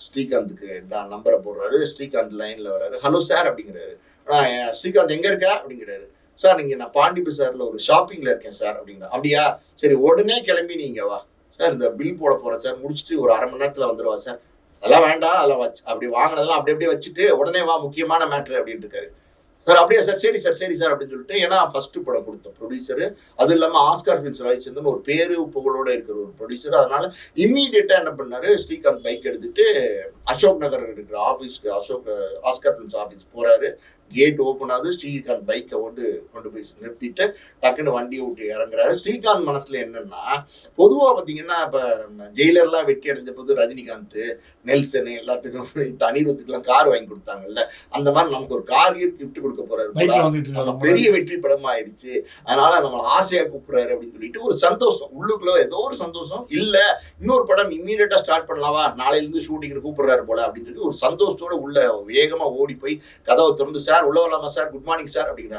ஸ்ரீகாந்துக்கு நம்பரை போடுறாரு. ஸ்ரீகாந்த் லைன்ல வர்றாரு. ஹலோ சார் அப்படிங்கிறாரு. ஸ்ரீகாந்த் எங்க இருக்கா அப்படிங்கிறாரு. சார் நீங்க நான் பாண்டி பஜார்ல ஒரு ஷாப்பிங்ல இருக்கேன் சார் அப்படிங்கிற. அப்படியா, சரி உடனே கிளம்பி நீங்க வா சார், இந்த பில் போட போறேன் சார், முடிச்சுட்டு ஒரு 1/2 மணி நேரத்துல வந்துருவா சார். அதெல்லாம் வேண்டாம், அதெல்லாம் அப்படி வாங்கினதெல்லாம் அப்படியே வச்சுட்டு உடனே வா, முக்கியமான மேட்ரு அப்படின்னு இருக்காரு. சார் அப்படியா சார், சரி சார் சரி சார் அப்படின்னு சொல்லிட்டு, ஏன்னா ஃபர்ஸ்ட் படம் கொடுத்த ப்ரொடியூசரு, அது இல்லாமல் ஆஸ்கார் ஃபிலிம்ஸ் ரவிச்சந்திரன் ஒரு பேரு புகழோட இருக்கிற ஒரு ப்ரொடியூசர். அதனால இம்மீடியட்டா என்ன பண்ணாரு, ஸ்ரீகாந்த் பைக் எடுத்துட்டு அசோக் நகர் இருக்கிற ஆஃபீஸ்க்கு, ஆஸ்கார் ஃபிலிம்ஸ் ஆஃபீஸ் போறாரு. கேட் ஓப்பன் ஆகுது. ஸ்ரீகாந்த் பைக்கை கொண்டு போய் நிறுத்திட்டு டக்குன்னு வண்டியை விட்டு இறங்குறாரு. ஸ்ரீகாந்த் மனசுல என்னன்னா, பொதுவாக பார்த்தீங்கன்னா இப்போ ஜெயிலர்லாம் வெட்டி அடைஞ்ச போது ரஜினிகாந்த், நெல்சனு எல்லாத்துக்கும் அனிருத்துக்கெல்லாம் கார் வாங்கி கொடுத்தாங்கல்ல, அந்த மாதிரி நமக்கு ஒரு கார் கிஃப்ட் கொடுக்க போறாரு. நம்ம பெரிய வெற்றி படமா ஆயிடுச்சு, அதனால நம்ம ஆசையா கூப்பிடுறாரு அப்படின்னு சொல்லிட்டு ஒரு சந்தோஷம் உள்ளுக்குள்ள, ஏதோ ஒரு சந்தோஷம். இல்ல இன்னொரு படம் இம்மீடியட்டா ஸ்டார்ட் பண்ணலாவா, நாளையில இருந்து ஷூட்டிங் கூப்பிடுறாரு போல அப்படின்னு சொல்லி ஒரு சந்தோஷத்தோட உள்ள வேகமா ஓடி போய் கதவை திறந்து, சார் உள்ள வரலாமா சார், குட் மார்னிங் சார் அப்படிங்கிறார்.